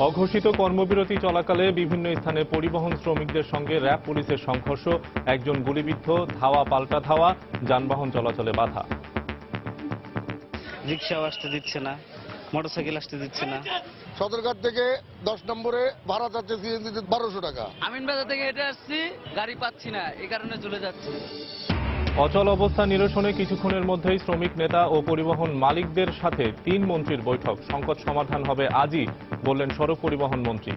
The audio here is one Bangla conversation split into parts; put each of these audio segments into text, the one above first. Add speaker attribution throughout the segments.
Speaker 1: অঘোষিত কর্মবিরতি চলাকালে বিভিন্ন স্থানে পরিবহন শ্রমিকদের সঙ্গে র্যাব পুলিশের সংঘর্ষ, একজন গুলিবিদ্ধ, ধাওয়া পাল্টা ধাওয়া, যানবাহন চলাচলে বাধা।
Speaker 2: রিক্সাও আসতে দিচ্ছে না, মোটরসাইকেল আসতে দিচ্ছে না।
Speaker 3: সদরঘাট থেকে 10 নম্বরে ভাড়া যাচ্ছে সিএনজি 1200 টাকা।
Speaker 4: আমিনবাজার থেকে হেঁটে আসছি, গাড়ি পাচ্ছি না, এই কারণে চলে যাচ্ছি।
Speaker 1: অচল অবস্থা নিরসনে কিছুক্ষণের মধ্যেই শ্রমিক নেতা ও পরিবহন মালিকদের সাথে 3 মন্ত্রীর বৈঠক। সংকট সমাধান হবে আজই, বললেন সড়ক পরিবহন মন্ত্রী।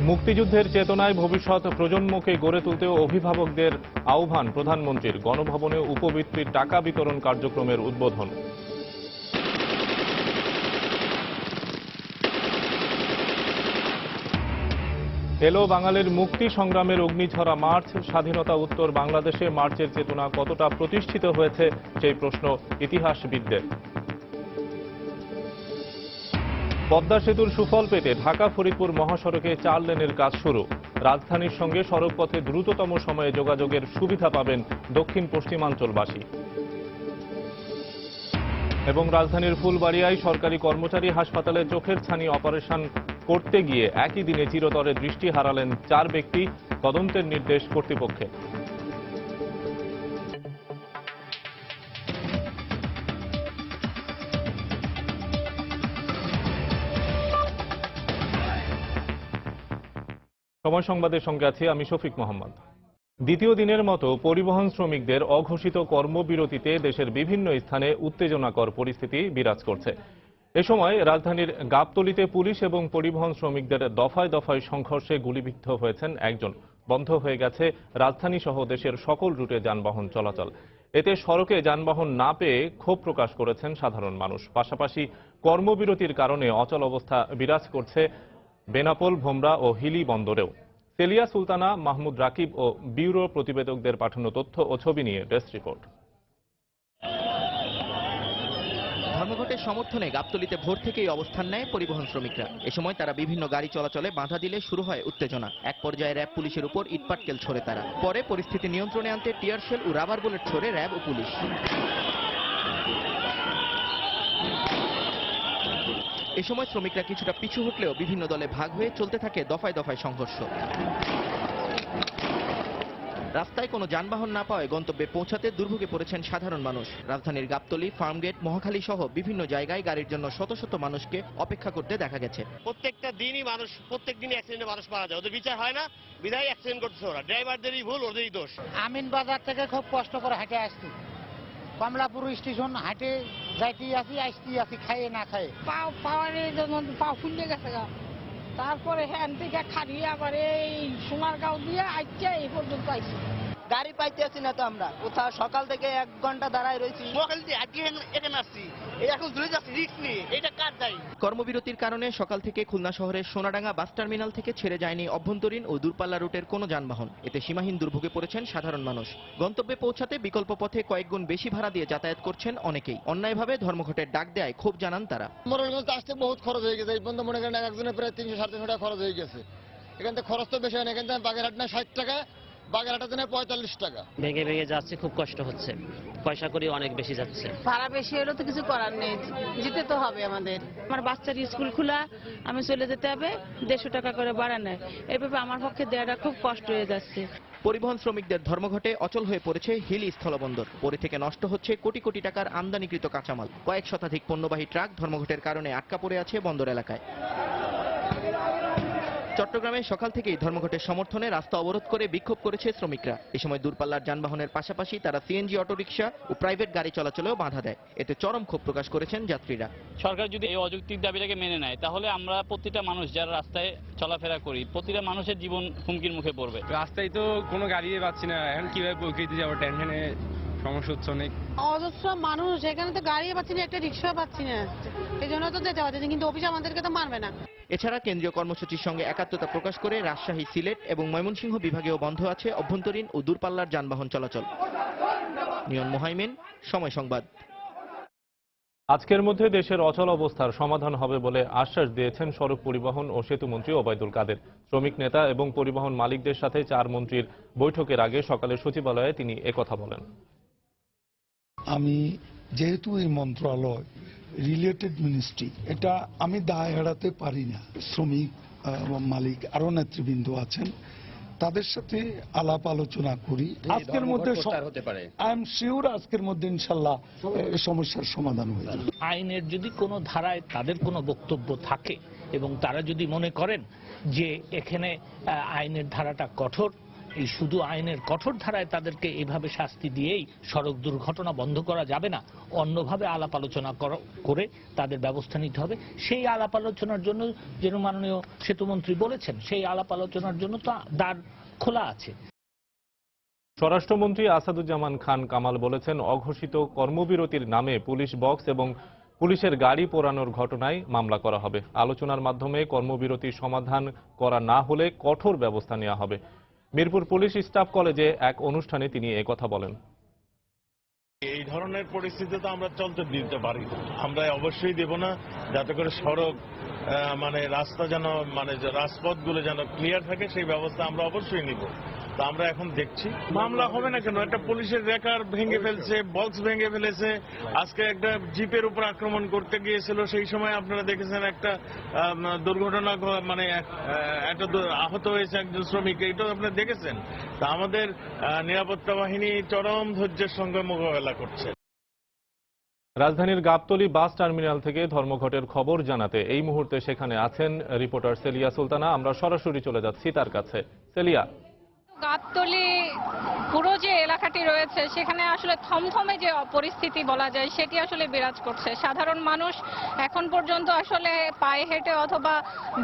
Speaker 1: মুক্তিযুদ্ধের চেতনায় ভবিষ্যৎ প্রজন্মকে গড়ে তুলতেও অভিভাবকদের আহ্বান প্রধানমন্ত্রীর। গণভবনে উপবৃত্তির টাকা বিতরণ কার্যক্রমের উদ্বোধন। এলো বাঙালির মুক্তি সংগ্রামের অগ্নিঝরা মার্চ। স্বাধীনতা উত্তর বাংলাদেশে মার্চের চেতনা কতটা প্রতিষ্ঠিত হয়েছে সেই প্রশ্ন ইতিহাসবিদদের। পদ্মা সেতুর সুফল পেতে ঢাকা ফরিদপুর মহাসড়কে 4 লেনের কাজ শুরু। রাজধানীর সঙ্গে সড়কপথে দ্রুততম সময়ে যোগাযোগের সুবিধা পাবেন দক্ষিণ পশ্চিমাঞ্চলবাসী। এবং রাজধানীর ফুলবাড়িয়ায় সরকারি কর্মচারী হাসপাতালে চোখের ছানি অপারেশন করতে গিয়ে একই দিনে চিরতরে দৃষ্টি হারালেন 4 ব্যক্তি। তদন্তের নির্দেশ কর্তৃপক্ষের। সময় সংবাদের সঙ্গে আছি আমি শফিক মোহাম্মদ। দ্বিতীয় দিনের মতো পরিবহন শ্রমিকদের অঘোষিত কর্মবিরতিতে দেশের বিভিন্ন স্থানে উত্তেজনাকর পরিস্থিতি বিরাজ করছে। এ সময় রাজধানীর গাবতলীতে পুলিশ এবং পরিবহন শ্রমিকদের দফায় দফায় সংঘর্ষে গুলিবিদ্ধ হয়েছেন একজন। বন্ধ হয়ে গেছে রাজধানী সহ দেশের সকল রুটে যানবাহন চলাচল। এতে সড়কে যানবাহন না পেয়ে ক্ষোভ প্রকাশ করেছেন সাধারণ মানুষ। পাশাপাশি কর্মবিরতির কারণে অচল অবস্থা বিরাজ করছে বেনাপোল, ভোমরা ও হিলি বন্দরেও। সেলিয়া সুলতানা, মাহমুদ রাকিব ও ব্যুরো প্রতিবেদকদের পাঠানো তথ্য ও ছবি নিয়ে ডেস্ক রিপোর্ট।
Speaker 5: ধর্মঘটের সমর্থনে গাবতলীতে ভোর থেকেই অবস্থান নেয় পরিবহন শ্রমিকরা। এ সময় তারা বিভিন্ন গাড়ি চলাচলে বাধা দিলে শুরু হয় উত্তেজনা। এক পর্যায়ে র্যাব পুলিশের উপর ইটপাটকেল ছোড়ে তারা। পরে পরিস্থিতি নিয়ন্ত্রণে আনতে টিয়ার শেল ও রাবার বুলেট ছোড়ে র্যাব ও পুলিশ। এ সময় শ্রমিকরা কিছুটা পিছু হটলেও বিভিন্ন দলে ভাগ হয়ে চলতে থাকে দফায় দফায় সংঘর্ষ। রাস্তায় কোনো যানবাহন না পাওয়ায় গন্তব্যে পৌঁছাতে দুর্ভোগে পড়েছেন সাধারণ মানুষ। রাজধানীর গাবতলী, ফার্মগেট, মহাখালী সহ বিভিন্ন জায়গায় গাড়ির জন্য শত শত মানুষকে অপেক্ষা করতে দেখা গেছে।
Speaker 6: প্রত্যেক দিনই অ্যাক্সিডেন্টে মানুষ মারা যায়, ওদের বিচার হয় না, বিধায় অ্যাক্সিডেন্ট করতেছে ওরা। ড্রাইভারদেরই ভুল, ওদেরই দোষ।
Speaker 7: আমিনবাজার থেকে খুব কষ্ট করে হেঁটে আসছি, কমলাপুর স্টেশন হাঁটে যাইতেই আসতেই আছি, খাইয়ে না খাইয়ে পা ফুলে গেছে। তারপরে হ্যান থেকে খাটিয়ে আবার এই সোনারগাঁও দিয়ে আইছে এই পর্যন্ত আইছি।
Speaker 8: গাড়ি পাইতে আসি না তো আমরা, কোথাও সকাল থেকে 1 ঘন্টা দাঁড়ায় রয়েছি।
Speaker 5: কর্মবিরতির কারণে সকাল থেকে খুলনা শহরের সোনাডাঙ্গা বাস টার্মিনাল থেকে ছেড়ে যায়নি অভ্যন্তরীণ ও দূরপাল্লা রুটের কোনো যানবাহন। এতে সীমাহীন দুর্ভোগে পড়েছেন সাধারণ মানুষ। গন্তব্যে পৌঁছাতে বিকল্প পথে কয়েকগুণ বেশি ভাড়া দিয়ে যাতায়াত করছেন অনেকেই। অন্যায়ভাবে ধর্মঘটের ডাক দেয় ক্ষোভ জানান তারা।
Speaker 3: মোরালগঞ্জ আসতে বহুত খরচ হয়ে গেছে, এই পর্যন্ত মনে করেন একজনের প্রায় 300-350 টাকা খরচ হয়ে গেছে। এখান থেকে খরচ তো বেশি হয় না, এখান থেকে বাগেরহাট না 60 টাকা, বাগেরহাটের জন্য 45 টাকা।
Speaker 2: ভেঙে ভেঙে যাচ্ছে, খুব কষ্ট হচ্ছে, পয়সা করি অনেক বেশি যাচ্ছে।
Speaker 9: ভাড়া বেশি হলেও তো কিছু করার নেই, যেতে তো হবে আমাদের। আমার বাচ্চার স্কুল খোলা, আমি চলে যেতে হবে, 150 টাকা করে ভাড়া নেয়। এভাবে আমার পক্ষে দেওয়াটা খুব কষ্ট হয়ে যাচ্ছে।
Speaker 5: পরিবহন শ্রমিকদের ধর্মঘটে অচল হয়ে পড়েছে হিলি স্থলবন্দর। পরে থেকে নষ্ট হচ্ছে কোটি কোটি টাকার আমদানিকৃত কাঁচামাল। কয়েক শতাধিক পণ্যবাহী ট্রাক ধর্মঘটের কারণে আটকা পড়ে আছে বন্দর এলাকায়। চট্টগ্রামে সকাল থেকেই ধর্মঘটের সমর্থনে রাস্তা অবরোধ করে বিক্ষোভ করেছে শ্রমিকরা। এ সময় দূরপাল্লার যানবাহনের পাশাপাশি তারা সিএনজি অটোরিকশা ও প্রাইভেট গাড়ি চলাচলেও বাধা দেয়। এতে চরম ক্ষোভ প্রকাশ করেছেন যাত্রীরা।
Speaker 4: সরকার যদি এই অযৌক্তিক দাবিটাকে মেনে নেয়, তাহলে আমরা প্রতিটা মানুষ যারা রাস্তায় চলাফেরা করি, প্রতিটা মানুষের জীবন হুমকির মুখে পড়বে।
Speaker 10: রাস্তায় তো কোনো গাড়ি পাচ্ছি না, এখন কিভাবে প্রকৃতি যাবো, টেনশনে সমস্যা হচ্ছে অনেক।
Speaker 9: অজস্র মানুষ, এখানে তো গাড়ি পাচ্ছি না, একটা রিক্সা পাচ্ছি না, এই জন্য তো যেতে পারছি, কিন্তু অফিস আমাদেরকে তো মানবে না।
Speaker 5: এছাড়া কেন্দ্রীয় কর্মসূচির সঙ্গে একাত্মতা প্রকাশ করে রাজশাহী, সিলেট এবং ময়মনসিংহ বিভাগেও বন্ধ আছে অভ্যন্তরীণ ও দূরপাল্লার যানবাহন চলাচল। নিয়ন মোহাইমিন, সময় সংবাদ।
Speaker 1: আজকের মধ্যে দেশের অচল অবস্থার সমাধান হবে বলে আশ্বাস দিয়েছেন সড়ক পরিবহন ও সেতু মন্ত্রী ওবায়দুল কাদের। শ্রমিক নেতা এবং পরিবহন মালিকদের সাথে 4 মন্ত্রীর বৈঠকের আগে সকালে সচিবালয়ে তিনি একথা বলেন।
Speaker 11: আমি যেহেতু এই মন্ত্রণালয় রিলেটেড মিনিস্ট্রি, এটা আমি দায় এড়াতে পারি না। শ্রমিক মালিক আরো নেতৃবৃন্দ আছেন, তাদের সাথে আলাপ আলোচনা করি। আজকের মধ্যে আই এম শিওর আজকের মধ্যে ইনশাল্লাহ সমস্যার সমাধান হয়ে যাবে।
Speaker 12: আইনের যদি কোনো ধারায় তাদের কোনো বক্তব্য থাকে এবং তারা যদি মনে করেন যে এখানে আইনের ধারাটা কঠোর, এই শুধু আইনের কঠোর ধারায় তাদেরকে এভাবে শাস্তি দিয়েই সড়ক দুর্ঘটনা বন্ধ করা যাবে না, অন্যভাবে আলাপ আলোচনা করে তাদের ব্যবস্থা নিতে হবে। সেই আলাপ আলোচনার জন্য যেন মাননীয় সেতুমন্ত্রী বলেছেন, সেই আলাপ আলোচনার জন্য তো দ্বার খোলা আছে।
Speaker 1: স্বরাষ্ট্রমন্ত্রী আসাদুজ্জামান খান কামাল বলেছেন, অঘোষিত কর্মবিরতির নামে পুলিশ বক্স এবং পুলিশের গাড়ি পোড়ানোর ঘটনায় মামলা করা হবে। আলোচনার মাধ্যমে কর্মবিরতির সমাধান করা না হলে কঠোর ব্যবস্থা নেওয়া হবে। মিরপুর পুলিশ স্টাফ কলেজে এক অনুষ্ঠানে তিনি একথা বলেন।
Speaker 13: এই ধরনের পরিস্থিতি তো আমরা চলতে দিতে পারি না, আমরা অবশ্যই দেব না, যাতে করে সড়ক রাস্তা যেন রাজপথগুলো যেন ক্লিয়ার থাকে, সেই ব্যবস্থা আমরা অবশ্যই নিব। তা আমরা এখন দেখছি মামলা হবে না কেন। একটা পুলিশের রেকার ভেঙে ফেলছে, বক্স ভেঙে ফেলেছে, আজকে একটা জিপের উপর আক্রমণ করতে গিয়েছিল, সেই সময় আপনারা দেখেছেন একটা দুর্ঘটনা, একটা আহত হয়েছে একজন শ্রমিক, এইটাও আপনারা দেখেছেন। তা আমাদের নিরাপত্তা বাহিনী চরম ধৈর্যের সঙ্গে মোকাবেলা করছে।
Speaker 1: রাজধানীর গাবতলী বাস টার্মিনাল থেকে ধর্মঘটের খবর জানাতে এই মুহূর্তে সেখানে আছেন রিপোর্টার সেলিয়া সুলতানা। আমরা সরাসরি চলে যাচ্ছি তার কাছে। সেলিয়া,
Speaker 14: গাবতলী পুরো যে এলাকাটি রয়েছে সেখানে আসলে থমথমে যে পরিস্থিতি বলা যায় সেটি আসলে বিরাজ করছে। সাধারণ মানুষ এখন পর্যন্ত আসলে পায়ে হেঁটে অথবা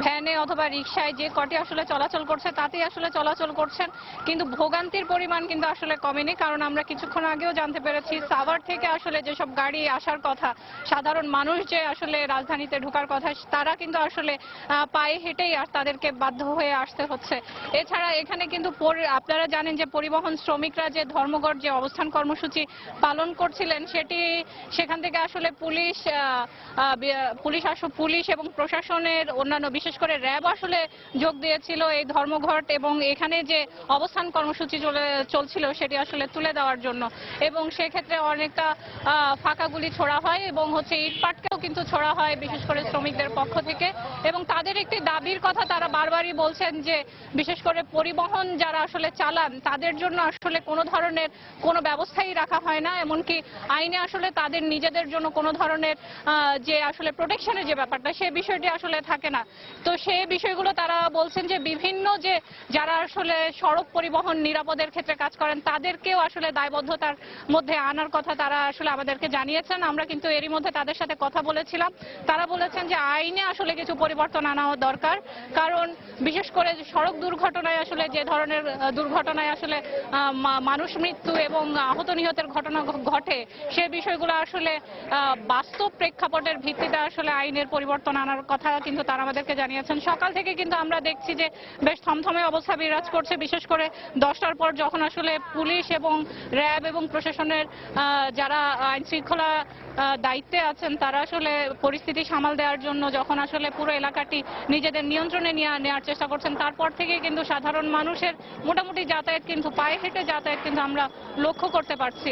Speaker 14: ভ্যানে অথবা রিকশায় যে কটি আসলে চলাচল করছে তাতেই আসলে চলাচল করছেন, কিন্তু ভোগান্তির পরিমাণ কিন্তু আসলে কমেনি। কারণ আমরা কিছুক্ষণ আগেও জানতে পেরেছি সাভার থেকে আসলে যেসব গাড়ি আসার কথা, সাধারণ মানুষ যে আসলে রাজধানীতে ঢোকার কথা, তারা কিন্তু আসলে পায়ে হেঁটেই আর তাদেরকে বাধ্য হয়ে আসতে হচ্ছে। এছাড়া এখানে কিন্তু আপনারা জানেন যে পরিবহন শ্রমিকরা যে ধর্মঘট যে অবস্থান কর্মসূচি পালন করছিলেন সেখান থেকে আসলে পুলিশ এবং প্রশাসনের অন্যান্য বিশেষ করে র্যাব আসলে যোগ দিয়েছিল এই ধর্মঘট এবং এখানে যে অবস্থান কর্মসূচি চলছিল সেটি আসলে তুলে দেওয়ার জন্য। এবং সেক্ষেত্রে অনেকটা ফাঁকা গুলি ছোড়া হয় এবং ইটপাটকেও কিন্তু ছোড়া হয় বিশেষ করে শ্রমিকদের পক্ষ থেকে। এবং তাদের একটি দাবির কথা তারা বারবারই বলছেন যে বিশেষ করে পরিবহন যারা আসলে চালান তাদের জন্য আসলে কোনো ধরনের কোনো ব্যবস্থাই রাখা হয় না, এমনকি আইনে আসলে তাদের নিজেদের জন্য কোনো ধরনের যে আসলে প্রোটেকশনের যে ব্যাপারটা সেই বিষয়টি আসলে থাকে না। তো সেই বিষয়গুলো তারা বলছেন যে বিভিন্ন যে যারা আসলে সড়ক পরিবহন নিরাপদের ক্ষেত্রে কাজ করেন তাদেরকেও আসলে দায়বদ্ধতার মধ্যে আনার কথা তারা আসলে আমাদেরকে জানিয়েছেন। আমরা কিন্তু এরই মধ্যে তাদের সাথে কথা বলেছিলাম, তারা বলেছেন যে আইনে আসলে কিছু পরিবর্তন আনা দরকার। কারণ বিশেষ করে সড়ক দুর্ঘটনায় আসলে যে ধরনের দুর্ঘটনায় আসলে মানুষ মৃত্যু এবং আহত নিহতের ঘটনা ঘটে সে বিষয়গুলো আসলে বাস্তব প্রেক্ষাপটের ভিত্তিতে আসলে আইনের পরিবর্তন আনার কথা কিন্তু তারা আমাদেরকে জানিয়েছেন। সকাল থেকে কিন্তু আমরা দেখছি যে বেশ থমথমে অবস্থা বিরাজ করছে, বিশেষ করে 10টার পর যখন আসলে পুলিশ এবং র্যাব এবং প্রশাসনের যারা আইন শৃঙ্খলা দায়িত্বে আছেন তারা আসলে পরিস্থিতি সামাল দেওয়ার জন্য যখন আসলে পুরো এলাকাটি নিজেদের নিয়ন্ত্রণে নেওয়ার চেষ্টা করছেন, তারপর থেকে কিন্তু সাধারণ মানুষের মোটামুটি যাতায়াত কিন্তু পায়ে হেঁটে যাতায়াত কিন্তু আমরা লক্ষ্য করতে পারছি।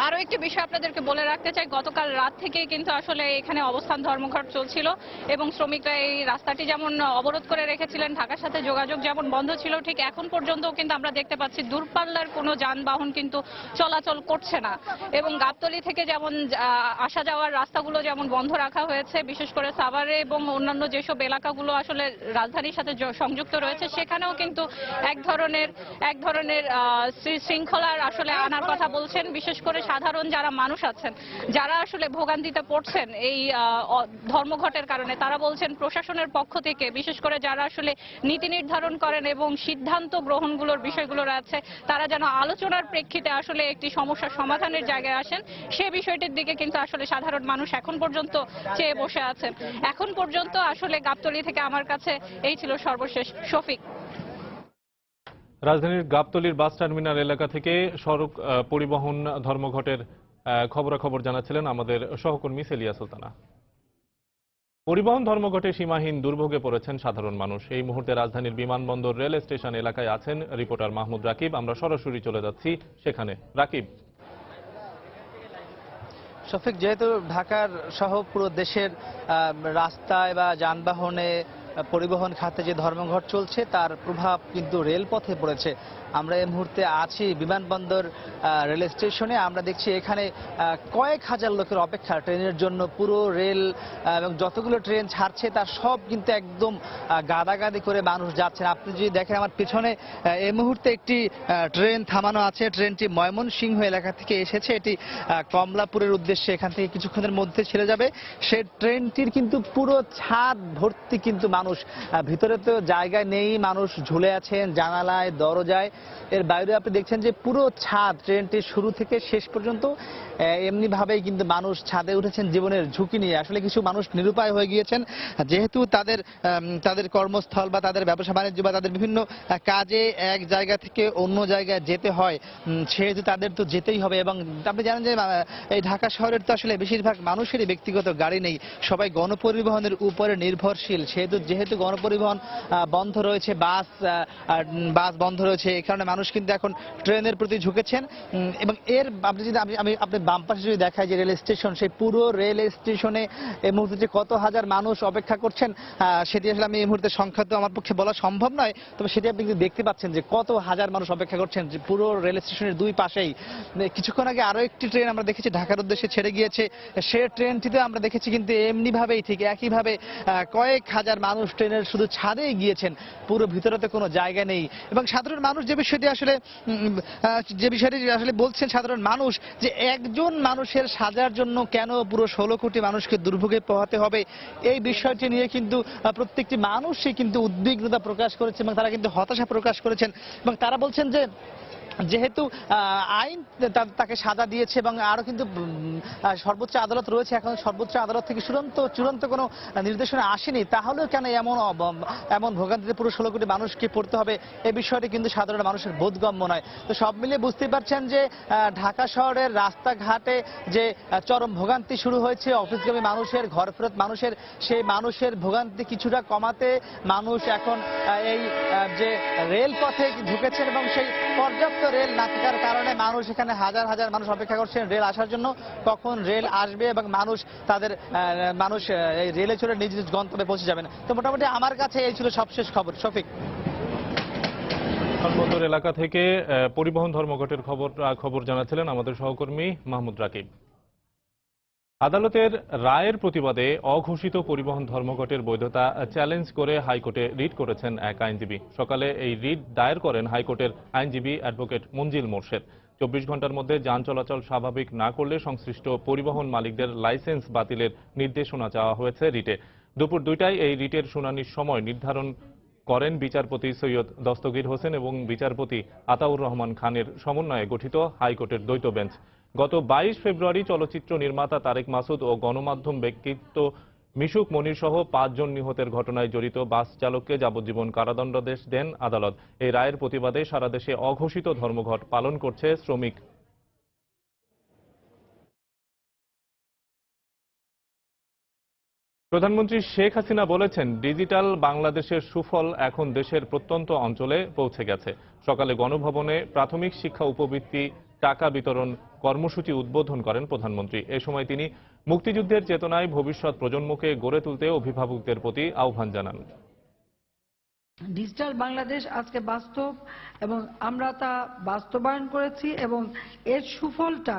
Speaker 14: আরো একটি বিষয় আপনাদেরকে বলে রাখতে চাই, গতকাল রাত থেকেই কিন্তু আসলে এখানে অবস্থান ধর্মঘট চলছিল এবং শ্রমিকরা এই রাস্তাটি যেমন অবরোধ করে রেখেছিলেন, ঢাকার সাথে যোগাযোগ যেমন বন্ধ ছিল, ঠিক এখন পর্যন্ত কিন্তু আমরা দেখতে পাচ্ছি দূরপাল্লার কোনো যানবাহন কিন্তু চলাচল করছে না। এবং গাবতলী থেকে যেমন আসা যাওয়ার রাস্তাগুলো যেমন বন্ধ রাখা হয়েছে, বিশেষ করে সাভারে এবং অন্যান্য যেসব এলাকাগুলো আসলে রাজধানীর সাথে সংযুক্ত রয়েছে সেখানেও কিন্তু এক ধরনের শৃঙ্খলার আসলে আনার কথা বলছেন। বিশেষ করে সাধারণ যারা মানুষ আছেন যারা আসলে ভোগান্তিতে পড়ছেন এই ধর্মঘটের কারণে, তারা বলছেন প্রশাসনের পক্ষ থেকে বিশেষ করে যারা আসলে নীতি নির্ধারণ করেন এবং সিদ্ধান্ত গ্রহণগুলোর বিষয়গুলো আছে তারা যেন আলোচনার প্রেক্ষিতে আসলে একটি সমস্যার সমাধানের জায়গায় আসেন, সে বিষয়টির দিকে কিন্তু আসলে সাধারণ মানুষ এখন পর্যন্ত চেয়ে বসে আছেন। এখন পর্যন্ত আসলে গাবতলী থেকে আমার কাছে এই ছিল সর্বশেষ। শফিক।
Speaker 1: রাজধানীর গাবতলীর বাস টার্মিনাল এলাকা থেকে সড়ক পরিবহন ধর্মঘটের খবরাখবর জানাচ্ছিলেন আমাদের সহকর্মী সেলিয়া সুলতানা। পরিবহন ধর্মঘটে সীমাহীন দুর্ভোগে পড়েছেন সাধারণ মানুষ। এই মুহূর্তে রাজধানীর বিমানবন্দর রেল স্টেশন এলাকায় আছেন রিপোর্টার মাহমুদ রাকিব। আমরা সরাসরি চলে যাচ্ছি সেখানে। রাকিব।
Speaker 15: শফিক, যেহেতু ঢাকার সহ পুরো দেশের রাস্তায় বা যানবাহনে পরিবহন খাতে যে ধর্মঘট চলছে তার প্রভাব কিন্তু রেলপথে পড়েছে। আমরা এই মুহূর্তে আছি বিমানবন্দর রেল স্টেশনে। আমরা দেখছি এখানে কয়েক হাজার লোকের অপেক্ষা ট্রেনের জন্য। পুরো রেল এবং যতগুলো ট্রেন ছাড়ছে তার সব কিন্তু একদম গাদাগাদি করে মানুষ যাচ্ছেন। আপনি যদি দেখেন আমার পিছনে এই মুহূর্তে একটি ট্রেন থামানো আছে। ট্রেনটি ময়মনসিংহ এলাকা থেকে এসেছে, এটি কমলাপুরের উদ্দেশ্যে এখান থেকে কিছুক্ষণের মধ্যে ছেড়ে যাবে। সেই ট্রেনটির কিন্তু পুরো ছাদ ভর্তি কিন্তু মানুষ, ভিতরে তো জায়গা নেই, মানুষ ঝুলে আছেন জানালায় দরজায়। এর বাইরে আপনি দেখছেন যে পুরো ছাদ ট্রেনটির শুরু থেকে শেষ পর্যন্ত এমনি ভাবেই কিন্তু মানুষ ছাদে উঠেছেন জীবনের ঝুঁকি নিয়ে। আসলে কিছু মানুষ নিরুপায় হয়ে গিয়েছেন, যেহেতু তাদের কর্মস্থল বা তাদের ব্যবসা বাণিজ্য বা তাদের বিভিন্ন কাজে এক জায়গা থেকে অন্য জায়গায় যেতে হয়, সেহেতু তাদের তো যেতেই হবে। এবং আপনি জানেন যে এই ঢাকা শহরের তো আসলে বেশিরভাগ মানুষেরই ব্যক্তিগত গাড়ি নেই, সবাই গণপরিবহনের উপরে নির্ভরশীল। যেহেতু গণপরিবহন বন্ধ রয়েছে, বাস বন্ধ রয়েছে, এই কারণে মানুষ কিন্তু এখন ট্রেনের প্রতি ঝুঁকেছেন। এবং এর আপনি বাম পাশে যদি দেখায় যে রেল স্টেশন, সেই পুরো রেল স্টেশনে এই মুহূর্তে যে কত হাজার মানুষ অপেক্ষা করছেন সেটি আসলে আমি এই মুহূর্তে সংখ্যা তো আমার পক্ষে বলা সম্ভব নয়, তবে সেটি আপনি কিন্তু দেখতে পাচ্ছেন যে কত হাজার মানুষ অপেক্ষা করছেন যে পুরো রেল স্টেশনের দুই পাশেই। কিছুক্ষণ আগে আরো একটি ট্রেন আমরা দেখেছি ঢাকার উদ্দেশ্যে ছেড়ে গিয়েছে, সে ট্রেনটিতে আমরা দেখেছি কিন্তু এমনি ভাবেই ঠিক একইভাবে কয়েক হাজার মানুষ ট্রেনের শুধু ছাদেই গিয়েছেন, পুরো ভিতরেতে কোনো জায়গা নেই। এবং সাধারণ মানুষ যে বিষয়টি আসলে বলছেন সাধারণ মানুষ যে একজন মানুষের সাজার জন্য কেন পুরো 16 কোটি মানুষকে দুর্ভোগে পোহাতে হবে, এই বিষয়টি নিয়ে কিন্তু প্রত্যেকটি মানুষই কিন্তু উদ্বিগ্নতা প্রকাশ করেছে এবং তারা কিন্তু হতাশা প্রকাশ করেছেন। এবং তারা বলছেন যে যেহেতু আইন তাকে সাজা দিয়েছে এবং আরো কিন্তু সর্বোচ্চ আদালত রয়েছে, এখন সর্বোচ্চ আদালত থেকে চূড়ান্ত কোনো নির্দেশনা আসেনি, তাহলেও কেন এমন ভোগান্তিতে পুরো 16 কোটি মানুষকে পড়তে হবে, এই বিষয়টি কিন্তু সাধারণ মানুষের বোধগম্য নয়। তো সব মিলিয়ে বুঝতেই পারছেন যে ঢাকা শহরের রাস্তাঘাটে যে চরম ভোগান্তি শুরু হয়েছে, অফিসগামী মানুষের, ঘর ফেরত মানুষের, সেই মানুষের ভোগান্তি কিছুটা কমাতে মানুষ এখন এই যে রেলপথে ঝুঁকেছেন এবং সেই পর্যাপ্ত রেল না থাকার কারণে মানুষ এখানে হাজার হাজার মানুষ অপেক্ষা করছেন রেল আসার জন্য, কখন রেল আসবে এবং মানুষ এই রেলে চড়ে নিজ নিজ গন্তব্যে পৌঁছে যাবেন। তো মোটামুটি আমার কাছে এই ছিল সবশেষ খবর। শফিক,
Speaker 1: বন্দর এলাকা থেকে পরিবহন ধর্মঘটের খবর জানাচ্ছিলেন আমাদের সহকর্মী মাহমুদ রাকিব। আদালতের রায়ের প্রতিবাদে অঘোষিত পরিবহন ধর্মঘটের বৈধতা চ্যালেঞ্জ করে হাইকোর্টে রিট করেছেন এক আইনজীবী। সকালে এই রিট দায়ের করেন হাইকোর্টের আইনজীবী অ্যাডভোকেট মঞ্জিল মোর্শেদ। 24 ঘন্টার মধ্যে যান চলাচল স্বাভাবিক না করলে সংশ্লিষ্ট পরিবহন মালিকদের লাইসেন্স বাতিলের নির্দেশনা চাওয়া হয়েছে রিটে। দুপুর 2টায় এই রিটের শুনানির সময় নির্ধারণ করেন বিচারপতি সৈয়দ দস্তগীর হোসেন এবং বিচারপতি আতাউর রহমান খানের সমন্বয়ে গঠিত হাইকোর্টের দ্বৈত বেঞ্চ। গত 22 ফেব্রুয়ারি চলচ্চিত্র নির্মাতা তারেক মাসুদ ও গণমাধ্যম ব্যক্তিত্ব মিশুক মনির সহ 5 জন নিহতের ঘটনায় জড়িত বাস চালককে যাবজ্জীবন কারাদণ্ডাদেশ দেন আদালত। এই রায়ের প্রতিবাদে সারা দেশে অঘোষিত ধর্মঘট পালন করছে শ্রমিক। প্রধানমন্ত্রী শেখ হাসিনা বলেছেন, ডিজিটাল বাংলাদেশের সুফল এখন দেশের প্রত্যন্ত অঞ্চলে পৌঁছে গেছে। সকালে গণভবনে প্রাথমিক শিক্ষা উপবৃত্তি টাকা বিতরণ কর্মসূচি উদ্বোধন করেন প্রধানমন্ত্রী। এ সময় তিনি মুক্তিযুদ্ধের চেতনায় ভবিষ্যৎ প্রজন্মকে গড়ে তুলতে অভিভাবকদের প্রতি আহ্বান জানান।
Speaker 16: ডিজিটাল বাংলাদেশ আজকে বাস্তব এবং আমরা তা বাস্তবায়ন করেছি এবং এর সুফলটা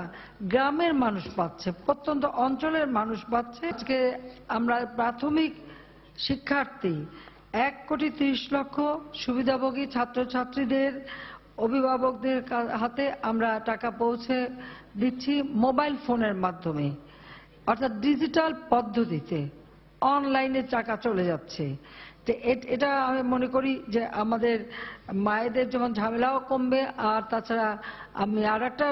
Speaker 16: গ্রামের মানুষ পাচ্ছে, প্রত্যন্ত অঞ্চলের মানুষ পাচ্ছে। আজকে আমরা প্রাথমিক শিক্ষার্থী 1,30,00,000 সুবিধাভোগী ছাত্রছাত্রীদের অভিভাবকদের হাতে আমরা টাকা পৌঁছে দিচ্ছি মোবাইল ফোনের মাধ্যমে, অর্থাৎ ডিজিটাল পদ্ধতিতে অনলাইনে টাকা চলে যাচ্ছে। এটা আমি মনে করি যে আমাদের মায়েদের যেমন ঝামেলাও কমবে, আর তাছাড়া আমি আর একটা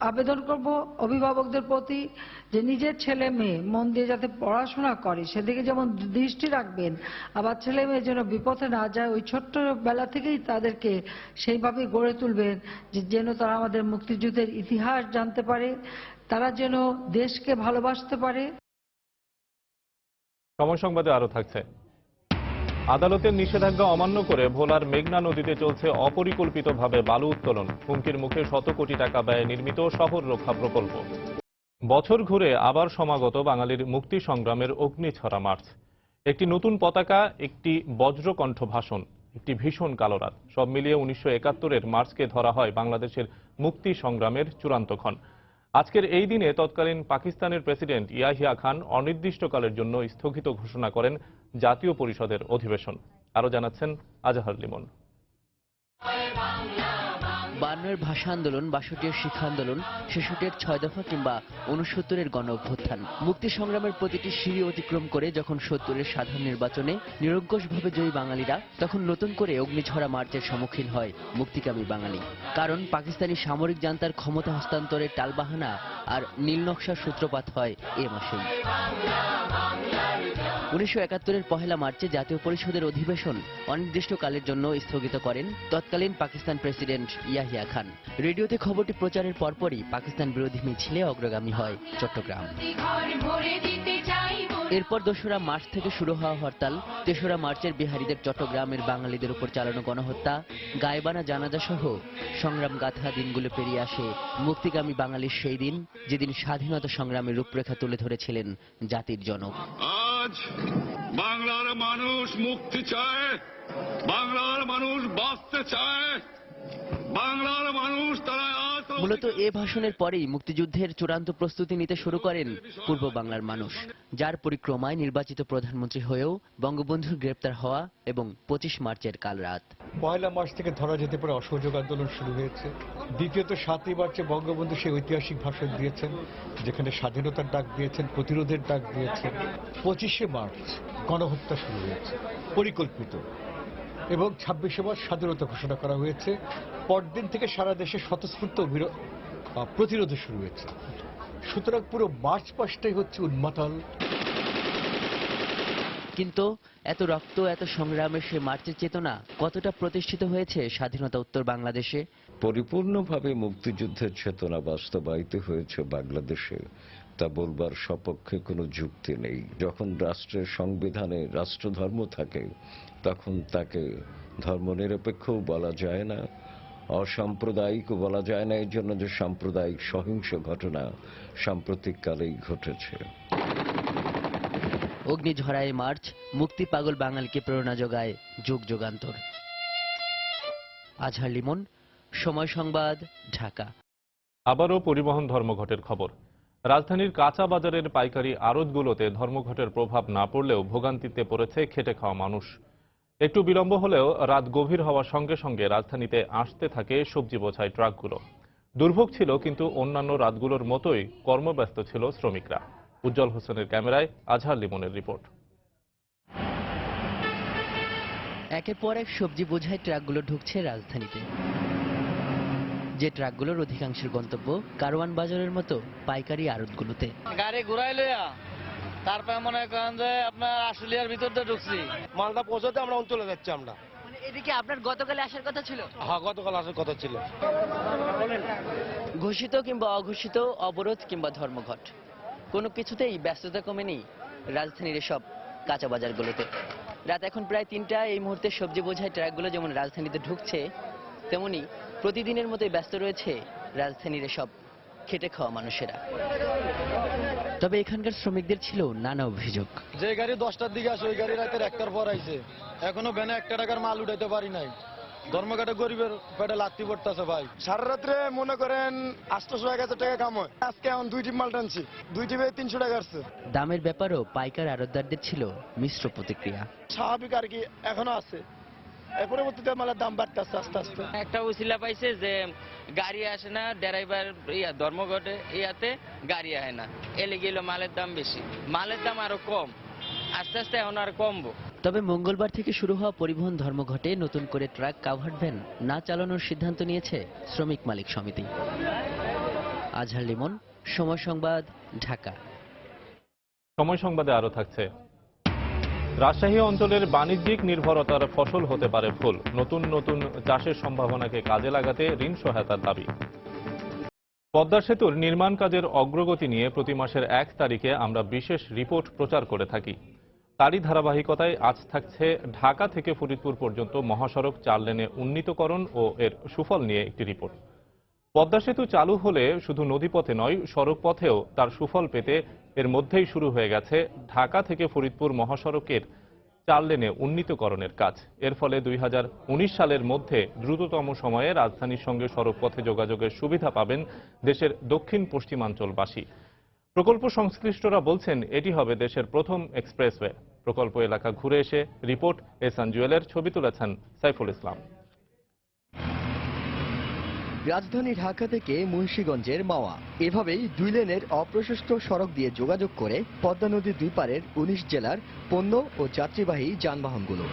Speaker 16: আবেদন করব অভিভাবকদের প্রতি যে নিজের ছেলে মেয়ে মন দিয়ে যাতে পড়াশোনা করে সেদিকে যেমন দৃষ্টি রাখবেন, আবার ছেলে মেয়ে যেন বিপথে না যায়, ওই ছোট্ট বেলা থেকেই তাদেরকে সেইভাবে গড়ে তুলবেন যে যেন তারা আমাদের মুক্তিযুদ্ধের ইতিহাস জানতে পারে, তারা যেন দেশকে ভালোবাসতে পারে।
Speaker 1: সময় সংবাদে আরো থাকছে। আদালতের নিষেধাজ্ঞা অমান্য করে ভোলার মেঘনা নদীতে চলছে অপরিকল্পিতভাবে বালু উত্তোলন। হুমকির মুখে শত কোটি টাকা ব্যয়ে নির্মিত শহর রক্ষা প্রকল্প। বছর ঘুরে আবার সমাগত বাঙালির মুক্তি সংগ্রামের অগ্নিছড়া মার্চ। একটি নতুন পতাকা, একটি বজ্রকণ্ঠ ভাষণ, একটি ভীষণ কালো রাত, সব মিলিয়ে 1971-এর মার্চকে ধরা হয় বাংলাদেশের মুক্তি সংগ্রামের চূড়ান্ত ক্ষণ। আজকের এই দিনে তৎকালীন পাকিস্তানের প্রেসিডেন্ট ইয়াহিয়া খান অনির্দিষ্টকালের জন্য স্থগিত ঘোষণা করেন জাতীয় পরিষদের অধিবেশন। আরো জানাচ্ছেন আজহার লিমন।
Speaker 17: 52-এর ভাষা আন্দোলন, 62-এর শিক্ষা আন্দোলন, 66-এর 6 দফা কিংবা 69-এর গণ অভ্যুত্থান, মুক্তি সংগ্রামের প্রতিটি সিঁড়ি অতিক্রম করে যখন 70-এর সাধারণ নির্বাচনে নিরঙ্কুশভাবে জয়ী বাঙালিরা, তখন নতুন করে অগ্নিঝরা মার্চের সম্মুখীন হয় মুক্তিকামী বাঙালি। কারণ পাকিস্তানি সামরিক জান্তার ক্ষমতা হস্তান্তরের টালবাহানা আর নীল নকশার সূত্রপাত হয় এ মাসেই। 1971-এর পহেলা মার্চে জাতীয় পরিষদের অধিবেশন অনির্দিষ্টকালের জন্য স্থগিত করেন তৎকালীন পাকিস্তান প্রেসিডেন্ট ইয়াহিয়া খান। রেডিওতে খবরটি প্রচারের পরপরই পাকিস্তান বিরোধী মিছিলে অগ্রগামী হয় চট্টগ্রাম। এরপর 2রা মার্চ থেকে শুরু হওয়া হরতাল, 3রা মার্চের বিহারীদের চট্টগ্রামের বাঙালিদের উপর চালানো গণহত্যা, গায়েবানা জানাজা সহ সংগ্রাম গাথা দিনগুলো পেরিয়ে আসে মুক্তিগামী বাঙালির সেই দিন, যেদিন স্বাধীনতা সংগ্রামের রূপরেখা তুলে ধরেছিলেন জাতির জনক।
Speaker 18: আজ বাংলার মানুষ মুক্তি চায়, বাংলার মানুষ বাঁচতে চায়, বাংলার মানুষ তারা
Speaker 17: মূলত এ ভাষণের পরেই মুক্তিযুদ্ধের চূড়ান্ত প্রস্তুতি নিতে শুরু করেন পূর্ব বাংলার মানুষ, যার পরিক্রমায় নির্বাচিত প্রধানমন্ত্রী হয়েও বঙ্গবন্ধুর গ্রেপ্তার হওয়া এবং 25 মার্চের কাল রাত।
Speaker 19: পয়লা মার্চ থেকে ধরা যেতে পারে অসহযোগ আন্দোলন শুরু হয়েছে। দ্বিতীয়ত 7ই মার্চে বঙ্গবন্ধু সেই ঐতিহাসিক ভাষণ দিয়েছেন, যেখানে স্বাধীনতার ডাক দিয়েছেন, প্রতিরোধের ডাক দিয়েছেন। 25শে মার্চ গণহত্যা শুরু হয়েছে পরিকল্পিত, এবং 26শে মার্চ স্বাধীনতা ঘোষণা করা হয়েছে। পরদিন থেকে সারা দেশে স্বতঃস্ফূর্ত প্রতিরোধ শুরু হয়েছে। সুতরাং পুরো মার্চ মাসটাই হচ্ছে উন্মাতাল।
Speaker 17: কিন্তু এত রক্ত, এত সংগ্রামের সে মার্চের চেতনা কতটা প্রতিষ্ঠিত হয়েছে স্বাধীনতা উত্তর বাংলাদেশে?
Speaker 20: পরিপূর্ণভাবে মুক্তিযুদ্ধের চেতনা বাস্তবায়িত হয়েছে বাংলাদেশে, তা বলবার সপক্ষে কোনো যুক্তি নেই। যখন রাষ্ট্রের সংবিধানে রাষ্ট্রধর্ম থাকে, তখন তাকে ধর্মনিরপেক্ষও বলা যায় না, অসাম্প্রদায়িকও বলা যায় না। এর জন্য যে সাম্প্রদায়িক সহিংস ঘটনা সাম্প্রতিককালেই ঘটেছে।
Speaker 17: অগ্নিঝরায় মার্চ মুক্তি পাগল বাঙালিকে প্রেরণা যোগায় যুগ যুগান্তর। আজহার লিমন, সময় সংবাদ, ঢাকা।
Speaker 1: আবারও পরিবহন ধর্মঘটের খবর। রাজধানীর কাঁচা বাজারের পাইকারি আড়তগুলোতে ধর্মঘটের প্রভাব না পড়লেও ভোগান্তিতে পড়েছে খেটে খাওয়া মানুষ। একটু বিলম্ব হলেও রাত গভীর হওয়ার সঙ্গে সঙ্গে রাজধানীতে আসতে থাকে সবজি বোঝাই ট্রাকগুলো। দুর্ভোগ ছিল, কিন্তু অন্যান্য রাতগুলোর মতোই কর্মব্যস্ত ছিল শ্রমিকরা। উজ্জ্বল হোসেনের ক্যামেরায় আজহার লিমনের রিপোর্ট।
Speaker 17: একের পর এক সবজি বোঝাই ট্রাকগুলো ঢুকছে রাজধানীতে, যে ট্রাকগুলোর অধিকাংশের গন্তব্য কারওয়ান বাজারের মতো পাইকারি আড়তগুলোতে।
Speaker 21: গাড়ি ঘুরাই লইয়া তারপরে মনে করেন যে আপনার আশুলিয়ার ভিতর দিয়ে ঢুকছি, মালটা পৌঁছাতে আমরা অঞ্চলে যাচ্ছি। আমরা
Speaker 17: এদিকে আপনার গতকালে আসার কথা ছিল?
Speaker 21: হ্যাঁ, গতকাল আসার কথা ছিল।
Speaker 17: ঘোষিত কিংবা অঘোষিত অবরোধ কিংবা ধর্মঘট, কোনো কিছুতেই ব্যস্ততা কমেনি রাজধানীর এসব কাঁচা বাজারগুলোতে। রাত এখন প্রায় 3টা। এই মুহূর্তে সবজি বোঝাই ট্রাকগুলো যেমন রাজধানীতে ঢুকছে, তেমনি প্রতিদিনের মতোই ব্যস্ত রয়েছে রাজধানীর এসব খেটে খাওয়া মানুষেরা। তবে এখানকার শ্রমিকদের ছিল নানা অভিযোগ।
Speaker 21: যে গাড়ি 10টার দিকে আসে, ওই গাড়ি রাতের 1টার পর আইছে, এখনো ভ্যানে 1 টাকার মাল উঠাইতে পারি নাই। ধর্মঘাটে গরিবের পেটে লাত্তি পড়তেছে ভাই। সারা রাত্রে মনে করেন 800-1000 টাকা কাম হয়। আজকে এখন 2 টিপ মাল টানছি, 2 টিপে 300 টাকা আসছে।
Speaker 17: দামের ব্যাপারও পাইকার আড়তদারদের ছিল মিশ্র প্রতিক্রিয়া।
Speaker 21: স্বাভাবিক আর কি, এখনো আছে। এর পরবর্তীতে মালের দাম বাড়তেছে আস্তে আস্তে।
Speaker 22: একটা উছিলা পাইছে যে গাড়ি আসে না, ড্রাইভার ধর্মঘটে ইয়াতে গাড়ি আসে না, এলে গেল মালের দাম বেশি, মালের দাম আরো কম, আস্তে আস্তে এখন আর কমবো।
Speaker 17: তবে মঙ্গলবার থেকে শুরু হওয়া পরিবহন ধর্মঘটে নতুন করে ট্রাক কাভার্ড ভ্যান না চালানোর সিদ্ধান্ত নিয়েছে শ্রমিক মালিক সমিতি। আজহার লিমন, সময় সংবাদ, ঢাকা।
Speaker 1: সময় সংবাদে আরো থাকছে। রাজশাহী অঞ্চলের বাণিজ্যিক নির্ভরতার ফসল হতে পারে ফুল। নতুন নতুন চাষের সম্ভাবনাকে কাজে লাগাতে ঋণ সহায়তার দাবি। পদ্মা সেতুর নির্মাণ কাজের অগ্রগতি নিয়ে প্রতি মাসের 1 তারিখে আমরা বিশেষ রিপোর্ট প্রচার করে থাকি। তারই ধারাবাহিকতায় আজ থাকছে ঢাকা থেকে ফরিদপুর পর্যন্ত মহাসড়ক 4 লেনে উন্নীতকরণ ও এর সুফল নিয়ে একটি রিপোর্ট। পদ্মা সেতু চালু হলে শুধু নদীপথে নয়, সড়ক পথেও তার সুফল পেতে এর মধ্যেই শুরু হয়ে গেছে ঢাকা থেকে ফরিদপুর মহাসড়কের 4 লেনে উন্নীতকরণের কাজ। এর ফলে 2019 সালের মধ্যে দ্রুততম সময়ে রাজধানীর সঙ্গে সড়ক পথে যোগাযোগের সুবিধা পাবেন দেশের দক্ষিণ পশ্চিমাঞ্চলবাসী। প্রকল্প সংশ্লিষ্টরা বলছেন এটি হবে দেশের প্রথম এক্সপ্রেসওয়ে। প্রকল্প এলাকা ঘুরে এসে রিপোর্ট এহসান জুয়েলের, ছবি তুলেছেন সাইফুল ইসলাম।
Speaker 6: রাজধানী ঢাকা থেকে মুন্সিগঞ্জের মাওয়া, এভাবেই 2 লেনের অপ্রশস্ত সড়ক দিয়ে যোগাযোগ করে পদ্মা নদীর 2 পারের 19 জেলার পণ্য ও যাত্রীবাহী যানবাহনগুলো।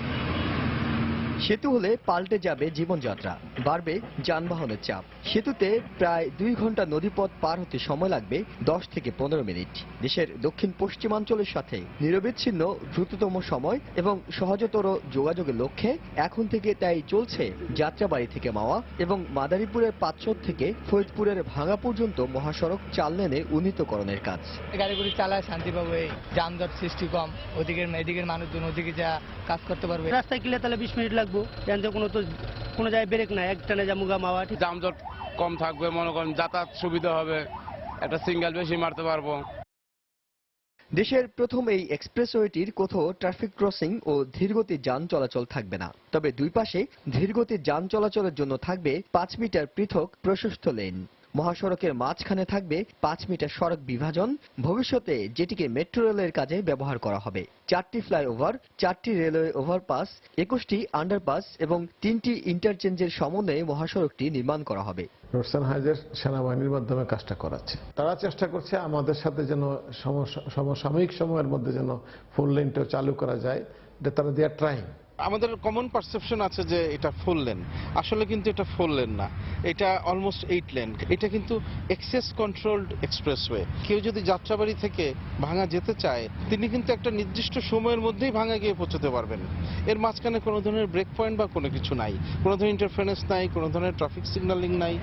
Speaker 6: সেতু হলে পাল্টে যাবে জীবনযাত্রা, বাড়বে যানবাহনের চাপ। সেতুতে প্রায় 2 ঘন্টা নদীপথ পার হতে সময় লাগবে 10 থেকে 15 মিনিট। দেশের দক্ষিণ পশ্চিমাঞ্চলের সাথে নিরবিচ্ছিন্ন দ্রুততম সময় এবং সহজতর যোগাযোগের লক্ষ্যে এখন থেকে তাই চলছে যাত্রাবাড়ি থেকে মাওয়া এবং মাদারীপুরের পাঁচশোর থেকে ফরিদপুরের ভাঙা পর্যন্ত মহাসড়ক 4 লেনে উন্নীতকরণের কাজ।
Speaker 8: গাড়িগুলি চালায় শান্তি পাবে, যানজট সৃষ্টি কম, এদিকের মানুষজন ওদিকে যা কাজ করতে পারবে।
Speaker 7: রাস্তায় গেলে তাহলে 20 মিনিট লাগবে, কোনো জায়গায় ব্রেক নাই, একটানে যামুগা মাওয়া।
Speaker 10: যানজট কম থাকবে, মনে করেন যাতায়াত সুবিধা হবে, একটা সিঙ্গেল বেশি মারতে পারবো।
Speaker 6: দেশের প্রথম এই এক্সপ্রেসওয়েটির কোথাও ট্রাফিক ক্রসিং ও ধীরগতির যান চলাচল থাকবে না, তবে 2 পাশে ধীরগতির যান চলাচলের জন্য থাকবে 5 মিটার পৃথক প্রশস্ত লেন। মহাসড়কের মাঝখানে থাকবে 5 মিটার সড়ক বিভাজন, ভবিষ্যতে যেটিকে মেট্রো রেলের কাজে ব্যবহার করা হবে। 4টি ফ্লাইওভার, 4টি রেলওয়ে ওভারপাস, 21টি আন্ডারপাস এবং 3টি ইন্টারচেঞ্জের সমন্বয়ে মহাসড়কটি নির্মাণ করা হবে।
Speaker 23: রোডসান হাইজের সেনাবাহিনীর মাধ্যমে কাজটা করাচ্ছে। তারা চেষ্টা করছে আমাদের সাথে যেন সমসাময়িক সময়ের মধ্যে যেন 4 লেনটা চালু করা যায়, এটা তারা দে আর ট্রাইং।
Speaker 24: আমাদের কমন পারসেপশন আছে যে এটা 4 লেন, আসলে কিন্তু এটা 4 লেন না, এটা অলমোস্ট 8 লেন। এটা কিন্তু এক্সেস কন্ট্রোলড এক্সপ্রেসওয়ে। কেউ যদি যাত্রাবাড়ি থেকে ভাঙা যেতে চায়, তিনি কিন্তু একটা নির্দিষ্ট সময়ের মধ্যেই ভাঙা গিয়ে পৌঁছতে পারবেন। এর মাঝখানে কোনো ধরনের ব্রেক পয়েন্ট বা কোনো কিছু নাই, কোনো ধরনের ইন্টারফারেন্স নাই, কোনো ধরনের ট্রাফিক সিগন্যালিং নাই।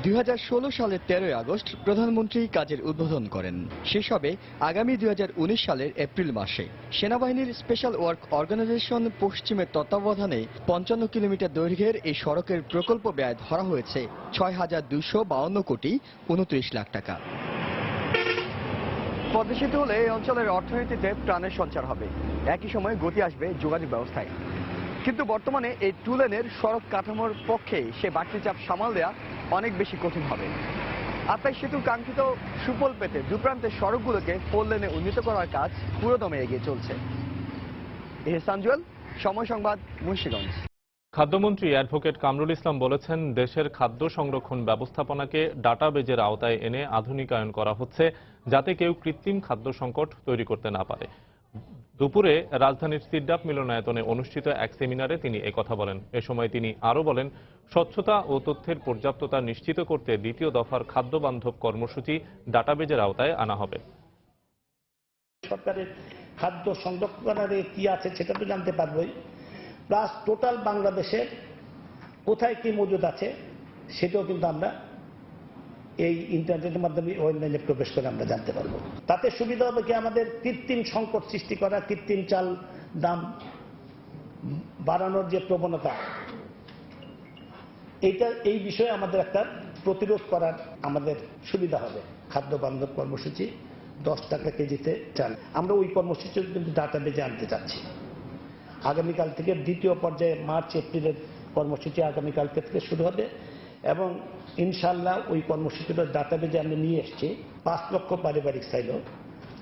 Speaker 6: 2016 সালের 13 আগস্ট প্রধানমন্ত্রী কাজের উদ্বোধন করেন। শেষ হবে আগামী 2019 সালের এপ্রিল মাসে। সেনাবাহিনীর স্পেশাল ওয়ার্ক অর্গানাইজেশন পশ্চিমের তত্ত্বাবধানে 55 কিলোমিটার দৈর্ঘ্যের এই সড়কের প্রকল্প ব্যয় ধরা হয়েছে 6,252 কোটি 29 লাখ টাকা। পদ্মা সেতু হলে এই অঞ্চলের অর্থনীতিতে প্রাণের সঞ্চার হবে, একই সময়ে গতি আসবে যোগাযোগ ব্যবস্থায়। কিন্তু বর্তমানে এই 2 লেনের সড়ক কাঠামোর পক্ষে সে বাড়তি চাপ সামাল দেওয়া অনেক বেশি কঠিন হবে। আর তাই সেতুর কাঙ্ক্ষিত সুফল পেতে দুপ্রান্তের সড়কগুলোকে 4 লেনে উন্নীত করার কাজ পুরোদমে এগিয়ে চলছে। এহসান জুয়েল, সময় সংবাদ, মুন্সিগঞ্জ।
Speaker 1: খাদ্যমন্ত্রী অ্যাডভোকেট কামরুল ইসলাম বলেছেন, দেশের খাদ্য সংরক্ষণ ব্যবস্থাপনাকে ডাটাবেজের আওতায় এনে আধুনিকায়ন করা হচ্ছে, যাতে কেউ কৃত্রিম খাদ্য সংকট তৈরি করতে না পারে। দুপুরে রাজধানীর সিডাপ মিলনায়তনে অনুষ্ঠিত এক সেমিনারে তিনি একথা বলেন। এ সময় তিনি আরও বলেন, স্বচ্ছতা ও তথ্যের পর্যাপ্ততা নিশ্চিত করতে 2য় দফার খাদ্য বান্ধব কর্মসূচি ডাটাবেজের আওতায় আনা হবে।
Speaker 12: সরকারের খাদ্য সংরক্ষণের কি আছে সেটা তো জানতে পারবোই, প্লাস টোটাল বাংলাদেশের কোথায় কি মজুদ আছে সেটাও কিন্তু আমরা এই ইন্টারনেটের মাধ্যমে অনলাইনে প্রবেশ করে আমরা জানতে পারবো। তাতে সুবিধা হবে কি, আমাদের কৃত্রিম সংকট সৃষ্টি করা, কৃত্রিম চাল দাম বাড়ানোর যে প্রবণতা, এই বিষয়ে আমাদের একটা প্রতিরোধ করার আমাদের সুবিধা হবে। খাদ্য বান্ধব কর্মসূচি 10 টাকা কেজিতে চাল, আমরা ওই কর্মসূচি কিন্তু ডাটাবেজে আনতে চাচ্ছি। আগামীকাল থেকে 2য় পর্যায়ে মার্চ এপ্রিলের কর্মসূচি আগামীকাল থেকে শুরু হবে এবং ইনশাল্লাহ ওই কর্মসূচিটা ডাটাবেজে আমরা নিয়ে এসেছি। 5 লক্ষ পারিবারিক চাইল,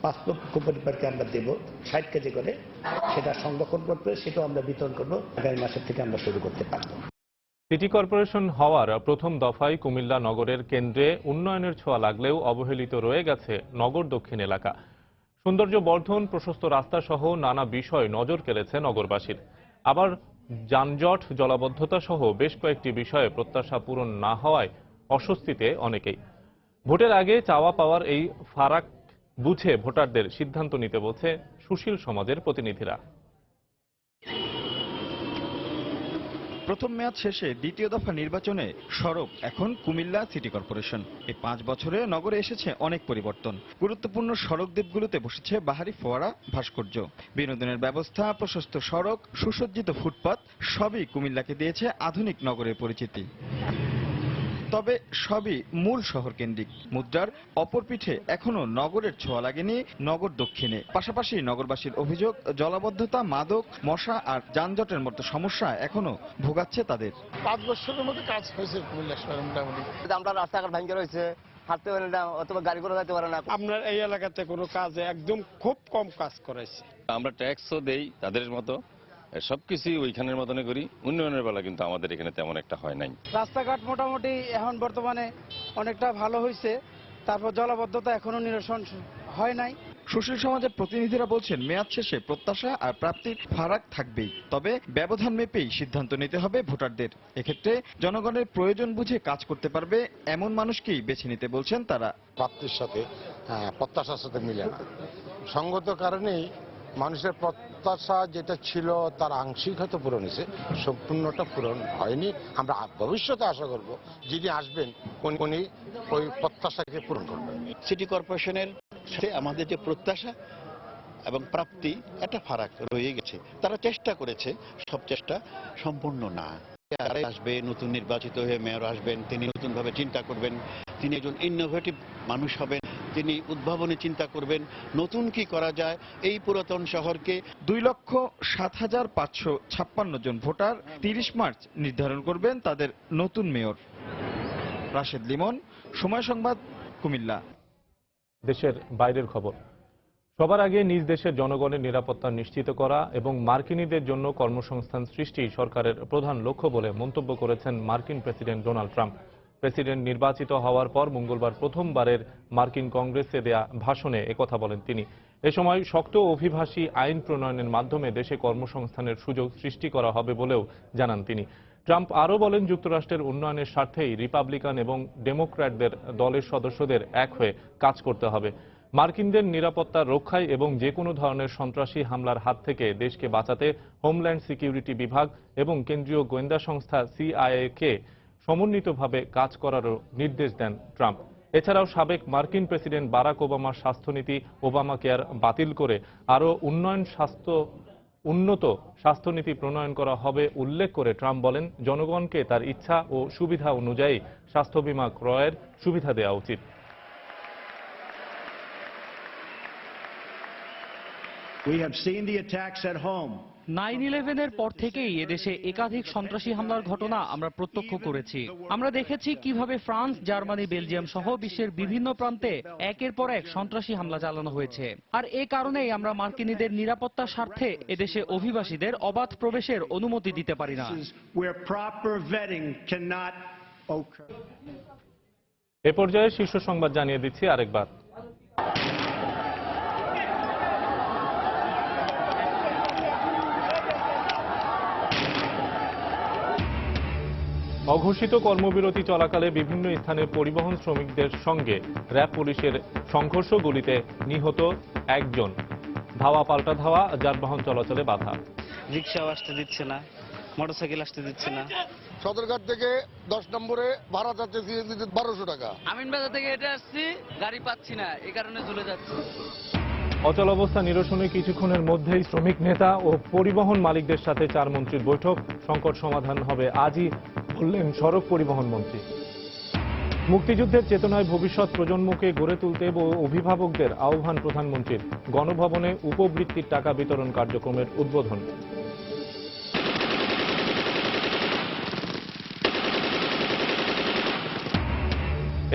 Speaker 12: 5 লক্ষ পরিবারকে আমরা দেব 60 কেজি করে, সেটা সংরক্ষণ করতে, সেটাও আমরা বিতরণ করবো। আগামী মাসের থেকে আমরা শুরু করতে পারবো।
Speaker 1: সিটি কর্পোরেশন হওয়ার প্রথম দফায় কুমিল্লা নগরের কেন্দ্রে উন্নয়নের ছোঁয়া লাগলেও অবহেলিত রয়ে গেছে নগর দক্ষিণ এলাকা। সৌন্দর্য বর্ধন, প্রশস্ত রাস্তা সহ নানা বিষয় নজর কেড়েছে নগরবাসীর। আবার যানজট, জলাবদ্ধতা সহ বেশ কয়েকটি বিষয়ে প্রত্যাশা পূরণ না হওয়ায় অস্বস্তিতে অনেকেই। ভোটের আগে চাওয়া পাওয়ার এই ফারাক বুঝে ভোটারদের সিদ্ধান্ত নিতে বলছে সুশীল সমাজের প্রতিনিধিরা।
Speaker 25: প্রথম মেয়াদ শেষে 2য় দফা নির্বাচনে সরব এখন কুমিল্লা সিটি কর্পোরেশন। এই 5 বছরে নগরে এসেছে অনেক পরিবর্তন। গুরুত্বপূর্ণ সড়ক দ্বীপগুলোতে বসেছে বাহারি ফোয়ারা, ভাস্কর্য, বিনোদনের ব্যবস্থা, প্রশস্ত সড়ক, সুসজ্জিত ফুটপাত, সবই কুমিল্লাকে দিয়েছে আধুনিক নগরের পরিচিতি। তবে সবই মূল শহর কেন্দ্রিক। মুদ্রার অপর পিঠে এখনো নগরের ছোঁয়া লাগেনি নগর দক্ষিণে। পাশাপাশি নগরবাসীর অভিযোগ, জলাবদ্ধতা, মাদক, মশা আর যানজটের মতো সমস্যা এখনো ভোগাচ্ছে তাদের।
Speaker 2: 5 বছরের মধ্যে কাজ হয়েছে কুমিল্লা শহরে মোটামুটি।
Speaker 3: আমরা রাস্তাঘাট ভাঙে রয়েছে, হাঁটতে পারে না অথবা গাড়ি করে যেতে পারে না।
Speaker 2: আপনার এই এলাকাতে কোনো কাজে একদম খুব কম কাজ করেছে।
Speaker 4: আমরা ট্যাক্সও দেই তাদের মতো, সবকিছুই ওইখানের মতনে করি। উন্নয়নের বেলা কিন্তু আমাদের এখানে তেমন একটা হয় নাই।
Speaker 5: রাস্তাঘাট মোটামুটি এখন বর্তমানে অনেকটা ভালো হয়েছে, তারপর জলাবদ্ধতা এখনো নিরসন হয় নাই।
Speaker 25: সুশীল সমাজের প্রতিনিধিরা বলছেন, মেয়াদ শেষে প্রত্যাশা আর প্রাপ্তির ফারাক থাকবেই, তবে ব্যবধান মেপেই সিদ্ধান্ত নিতে হবে ভোটারদের। এক্ষেত্রে জনগণের প্রয়োজন বুঝে কাজ করতে পারবে এমন মানুষকেই বেছে নিতে বলছেন তারা।
Speaker 9: প্রাপ্তির সাথে প্রত্যাশার সাথে মিলে না, সঙ্গত কারণেই মানুষের প্রত্যাশা যেটা ছিল তার আংশিক হয়তো পূরণ হয়েছে, সম্পূর্ণটা পূরণ হয়নি। আমরা ভবিষ্যতে আশা করব যিনি আসবেন উনি ওই প্রত্যাশাকে পূরণ করবেন।
Speaker 26: সিটি কর্পোরেশনের সাথে আমাদের যে প্রত্যাশা এবং প্রাপ্তি একটা ফারাক রয়ে গেছে। তারা চেষ্টা করেছে, সব চেষ্টা সম্পূর্ণ না। আসবে নতুন নির্বাচিত হয়ে মেয়র আসবেন, তিনি নতুনভাবে চিন্তা করবেন, তিনি একজন ইনোভেটিভ মানুষ হবেন, তিনি উদ্ভাবনী চিন্তা করবেন, নতুন কি করা যায় এই পুরাতন শহরকে।
Speaker 25: 2,07,556 জন ভোটার 30 মার্চ নির্ধারণ করবেন তাদের নতুন মেয়র। রাশেদ লিমন, সময় সংবাদ, কুমিল্লা।
Speaker 1: দেশের বাইরের খবর। সবার আগে নিজ দেশের জনগণের নিরাপত্তা নিশ্চিত করা এবং মার্কিনীদের জন্য কর্মসংস্থান সৃষ্টি সরকারের প্রধান লক্ষ্য বলে মন্তব্য করেছেন মার্কিন প্রেসিডেন্ট ডোনাল্ড ট্রাম্প। প্রেসিডেন্ট নির্বাচিত হওয়ার পর মঙ্গলবার প্রথমবারের মার্কিন কংগ্রেসে দেয়া ভাষণে একথা বলেন তিনি। এ সময় শক্ত অভিবাসী আইন প্রণয়নের মাধ্যমে দেশে কর্মসংস্থানের সুযোগ সৃষ্টি করা হবে বলেও জানান তিনি। ট্রাম্প আরও বলেন, যুক্তরাষ্ট্রের উন্নয়নের স্বার্থেই রিপাবলিকান এবং ডেমোক্র্যাটদের দলের সদস্যদের এক হয়ে কাজ করতে হবে। মার্কিনদের নিরাপত্তা রক্ষায় এবং যে কোনো ধরনের সন্ত্রাসী হামলার হাত থেকে দেশকে বাঁচাতে হোমল্যান্ড সিকিউরিটি বিভাগ এবং কেন্দ্রীয় গোয়েন্দা সংস্থা CIA-কে সমন্বিতভাবে কাজ করারও নির্দেশ দেন ট্রাম্প। এছাড়াও সাবেক মার্কিন প্রেসিডেন্ট বারাক ওবামার স্বাস্থ্যনীতি ওবামা কেয়ার বাতিল করে আরও উন্নত স্বাস্থ্যনীতি প্রণয়ন করা হবে উল্লেখ করে ট্রাম্প বলেন, জনগণকে তার ইচ্ছা ও সুবিধা অনুযায়ী স্বাস্থ্য বীমা ক্রয়ের সুবিধা দেওয়া উচিত।
Speaker 27: We have seen the attacks at home.
Speaker 28: 9/11-এর পর থেকেই এদেশে একাধিক সন্ত্রাসী হামলার ঘটনা আমরা প্রত্যক্ষ করেছি। আমরা দেখেছি কিভাবে ফ্রান্স, জার্মানি, বেলজিয়াম সহ বিশ্বের বিভিন্ন প্রান্তে একের পর এক সন্ত্রাসী হামলা চালানো হয়েছে। আর এ কারণেই আমরা মার্কিনীদের নিরাপত্তার স্বার্থে এদেশে অভিবাসীদের অবাধ প্রবেশের অনুমতি দিতে পারি না।
Speaker 1: এ পর্যায়ে শীর্ষ সংবাদ জানিয়ে দিচ্ছি আরেকবার। অঘোষিত কর্মবিরতি চলাকালে বিভিন্ন স্থানে পরিবহন শ্রমিকদের সঙ্গে র্যাব পুলিশের সংঘর্ষ, গুলিতে নিহত একজন। ধাওয়া পাল্টা ধাওয়া, যানবাহন চলাচলে বাধা।
Speaker 7: রিক্সাও আসতে দিচ্ছে না, মোটরসাইকেল আসতে দিচ্ছে না।
Speaker 21: সদরঘাট থেকে 10 নম্বরে ভাড়া যাচ্ছে 1200 টাকা।
Speaker 22: আমিনবাজার থেকে এটা আসছি, গাড়ি পাচ্ছি না, এই কারণে চলে যাচ্ছি।
Speaker 1: অচল অবস্থা নিরসনে কিছুক্ষণের মধ্যেই শ্রমিক নেতা ও পরিবহন মালিকদের সাথে 4 মন্ত্রীর বৈঠক। সংকট সমাধান হবে আজই, বললেন সড়ক পরিবহন মন্ত্রী। মুক্তিযুদ্ধের চেতনায় ভবিষ্যৎ প্রজন্মকে গড়ে তুলতে ও অভিভাবকদের আহ্বান প্রধানমন্ত্রীর। গণভবনে উপবৃত্তির টাকা বিতরণ কার্যক্রমের উদ্বোধন।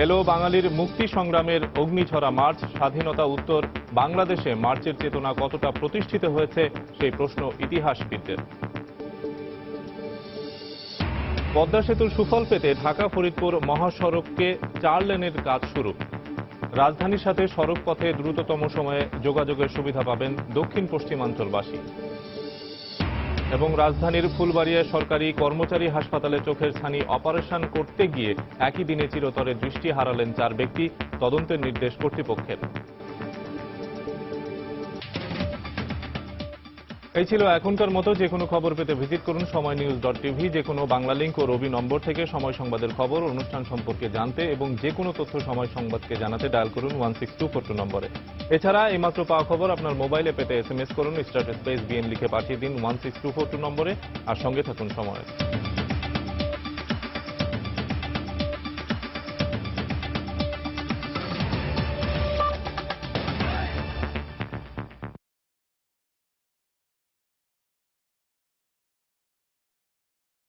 Speaker 1: এলো বাঙালির মুক্তি সংগ্রামের অগ্নিঝরা মার্চ। স্বাধীনতা উত্তর বাংলাদেশে মার্চের চেতনা কতটা প্রতিষ্ঠিত হয়েছে সেই প্রশ্ন ইতিহাসবিদদের। পদ্মা সেতুর সুফল পেতে ঢাকা ফরিদপুর মহাসড়ককে 4 লেনের কাজ শুরু। রাজধানীর সাথে সড়ক পথে দ্রুততম সময়ে যোগাযোগের সুবিধা পাবেন দক্ষিণ পশ্চিমাঞ্চলবাসী। এবং রাজধানীর ফুলবাড়িয়ায় সরকারি কর্মচারী হাসপাতালে চোখের ছানি অপারেশন করতে গিয়ে একই দিনে চিরতরে দৃষ্টি হারালেন 4 ব্যক্তি। তদন্তের নির্দেশ কর্তৃপক্ষের। এই ছিল এখনকার মতো। যে কোনো খবর পেতে ভিজিট করুন সময়নিউজ.tv। যে কোনো বাংলা লিংক ও রবি নম্বর থেকে সময় সংবাদের খবর, অনুষ্ঠান সম্পর্কে জানতে এবং যে কোনো তথ্য সময় সংবাদকে জানাতে ডায়াল করুন 16242 নম্বরে। এছাড়া এইমাত্র পাওয়া খবর আপনার মোবাইলে পেতে SMS করুন *BN লিখে পাঠিয়ে দিন 16242 নম্বরে। আর সঙ্গে থাকুন সময়।